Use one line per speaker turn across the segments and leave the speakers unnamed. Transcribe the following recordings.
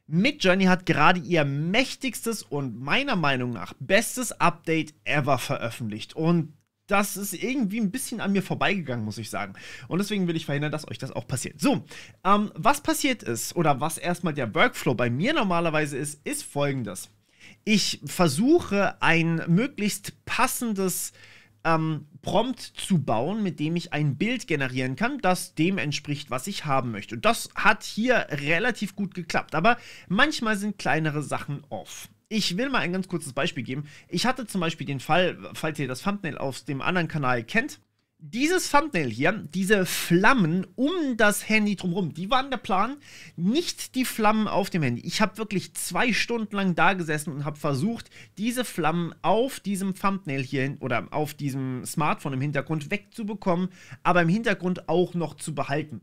Midjourney hat gerade ihr mächtigstes und meiner Meinung nach bestes Update ever veröffentlicht. Und das ist irgendwie ein bisschen an mir vorbeigegangen, muss ich sagen. Und deswegen will ich verhindern, dass euch das auch passiert. So, was passiert ist, oder was erstmal der Workflow bei mir normalerweise ist folgendes. Ich versuche ein möglichst passendes Prompt zu bauen, mit dem ich ein Bild generieren kann, das dem entspricht, was ich haben möchte. Und das hat hier relativ gut geklappt, aber manchmal sind kleinere Sachen off. Ich will mal ein ganz kurzes Beispiel geben. Ich hatte zum Beispiel den Fall, falls ihr das Thumbnail auf dem anderen Kanal kennt, dieses Thumbnail hier, diese Flammen um das Handy drumherum, die waren der Plan, nicht die Flammen auf dem Handy. Ich habe wirklich 2 Stunden lang da gesessen und habe versucht, diese Flammen auf diesem Thumbnail hier oder auf diesem Smartphone im Hintergrund wegzubekommen, aber im Hintergrund auch noch zu behalten.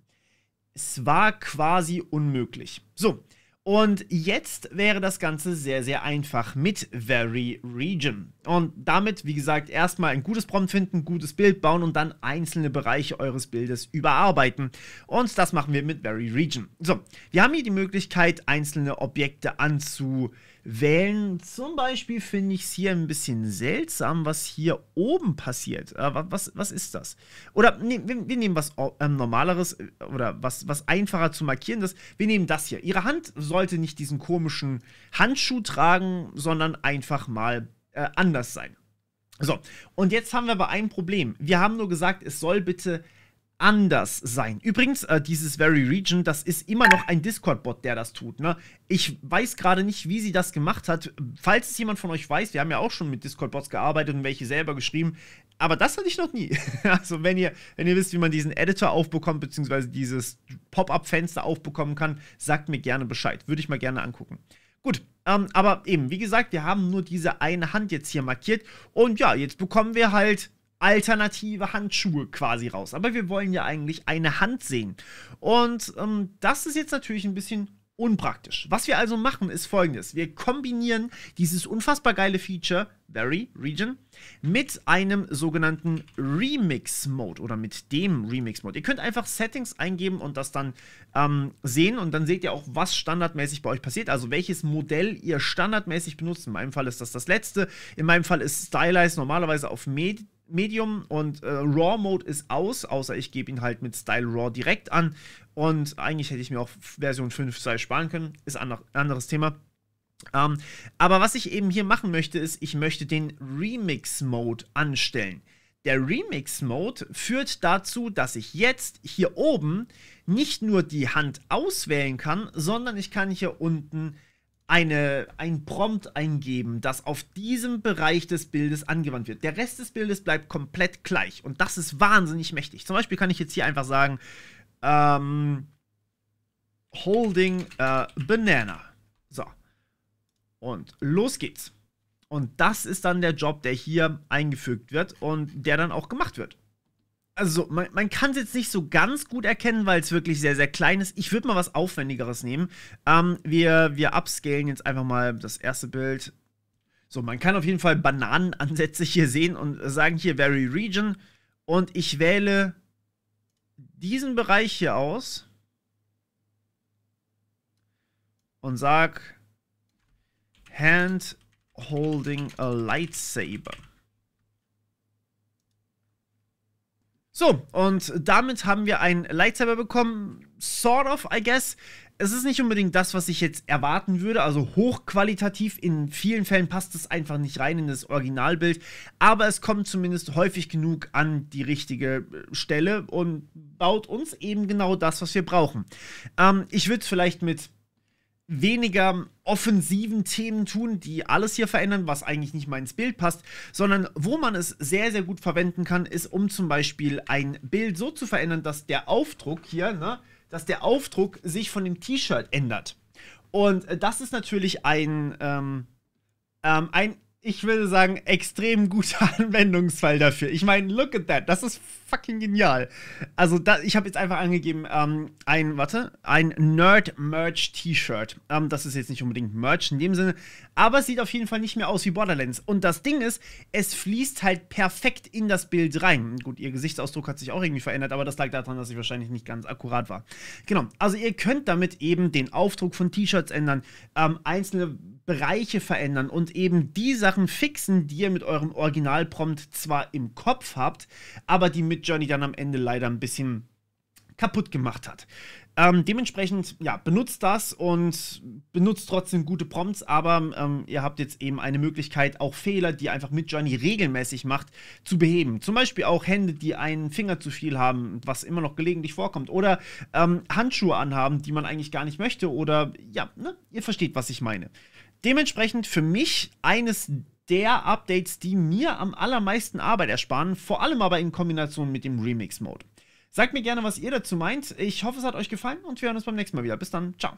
Es war quasi unmöglich. So. Und jetzt wäre das Ganze sehr, sehr einfach mit Very Region. Und damit, wie gesagt, erstmal ein gutes Prompt finden, gutes Bild bauen und dann einzelne Bereiche eures Bildes überarbeiten. Und das machen wir mit Very Region. So, wir haben hier die Möglichkeit, einzelne Objekte anzuwählen. Zum Beispiel finde ich es hier ein bisschen seltsam, was hier oben passiert. Was ist das? Oder nee, wir nehmen was Normaleres oder was einfacher zu markierendes. Wir nehmen das hier. Ihre Hand sollte nicht diesen komischen Handschuh tragen, sondern einfach mal anders sein. So, und jetzt haben wir aber ein Problem. Wir haben nur gesagt, es soll bitte anders sein. Übrigens, dieses Very Region, das ist immer noch ein Discord-Bot, der das tut, ne? Ich weiß gerade nicht, wie sie das gemacht hat. Falls es jemand von euch weiß, wir haben ja auch schon mit Discord-Bots gearbeitet und welche selber geschrieben, aber das hatte ich noch nie. Also wenn ihr wisst, wie man diesen Editor aufbekommt, beziehungsweise dieses Pop-Up-Fenster aufbekommen kann, sagt mir gerne Bescheid. Würde ich mal gerne angucken. Gut, aber eben, wie gesagt, wir haben nur diese eine Hand jetzt hier markiert und ja, jetzt bekommen wir halt alternative Handschuhe quasi raus. Aber wir wollen ja eigentlich eine Hand sehen. Und das ist jetzt natürlich ein bisschen unpraktisch. Was wir also machen, ist folgendes. Wir kombinieren dieses unfassbar geile Feature, Very Region, mit einem sogenannten Remix-Mode oder mit dem Remix-Mode. Ihr könnt einfach Settings eingeben und das dann sehen und dann seht ihr auch, was standardmäßig bei euch passiert, also welches Modell ihr standardmäßig benutzt. In meinem Fall ist das letzte. In meinem Fall ist Stylize normalerweise auf Medium und Raw Mode ist aus, außer ich gebe ihn halt mit Style Raw direkt an und eigentlich hätte ich mir auch Version 5 Style sparen können, ist ein anderes Thema. Aber was ich eben hier machen möchte, ist, ich möchte den Remix Mode anstellen. Der Remix Mode führt dazu, dass ich jetzt hier oben nicht nur die Hand auswählen kann, sondern ich kann hier unten ein Prompt eingeben, das auf diesem Bereich des Bildes angewandt wird. Der Rest des Bildes bleibt komplett gleich und das ist wahnsinnig mächtig. Zum Beispiel kann ich jetzt hier einfach sagen, holding a banana. So. Und los geht's. Und das ist dann der Job, der hier eingefügt wird und der dann auch gemacht wird. Also, man kann es jetzt nicht so ganz gut erkennen, weil es wirklich sehr, sehr klein ist. Ich würde mal was Aufwendigeres nehmen. Wir upscalen jetzt einfach mal das erste Bild. So, man kann auf jeden Fall Bananenansätze hier sehen und sagen hier Very Region. Und ich wähle diesen Bereich hier aus und sag Hand holding a lightsaber. So, und damit haben wir einen Lightsaber bekommen, sort of, I guess. Es ist nicht unbedingt das, was ich jetzt erwarten würde, also hochqualitativ. In vielen Fällen passt es einfach nicht rein in das Originalbild, aber es kommt zumindest häufig genug an die richtige Stelle und baut uns eben genau das, was wir brauchen. Ich würde es vielleicht mit weniger offensiven Themen tun, die alles hier verändern, was eigentlich nicht mal ins Bild passt, sondern wo man es sehr, sehr gut verwenden kann, ist, um zum Beispiel ein Bild so zu verändern, dass der Aufdruck hier, ne, dass der Aufdruck sich von dem T-Shirt ändert. Und das ist natürlich ein ich würde sagen, extrem guter Anwendungsfall dafür. Ich meine, look at that. Das ist fucking genial. Also, ich habe jetzt einfach angegeben, ein Nerd-Merch-T-Shirt. Das ist jetzt nicht unbedingt Merch in dem Sinne, aber es sieht auf jeden Fall nicht mehr aus wie Borderlands. Und das Ding ist, es fließt halt perfekt in das Bild rein. Gut, ihr Gesichtsausdruck hat sich auch irgendwie verändert, aber das lag daran, dass ich wahrscheinlich nicht ganz akkurat war. Genau, also ihr könnt damit eben den Aufdruck von T-Shirts ändern, einzelne Bereiche verändern und eben die Sachen fixen, die ihr mit eurem Originalprompt zwar im Kopf habt, aber die Midjourney dann am Ende leider ein bisschen kaputt gemacht hat. Dementsprechend, ja, benutzt das und benutzt trotzdem gute Prompts, aber ihr habt jetzt eben eine Möglichkeit, auch Fehler, die einfach Midjourney regelmäßig macht, zu beheben. Zum Beispiel auch Hände, die einen Finger zu viel haben, was immer noch gelegentlich vorkommt. Oder Handschuhe anhaben, die man eigentlich gar nicht möchte. Oder, ja, ne, ihr versteht, was ich meine. Dementsprechend für mich eines der Updates, die mir am allermeisten Arbeit ersparen, vor allem aber in Kombination mit dem Remix-Mode. Sagt mir gerne, was ihr dazu meint. Ich hoffe, es hat euch gefallen und wir hören uns beim nächsten Mal wieder. Bis dann. Ciao.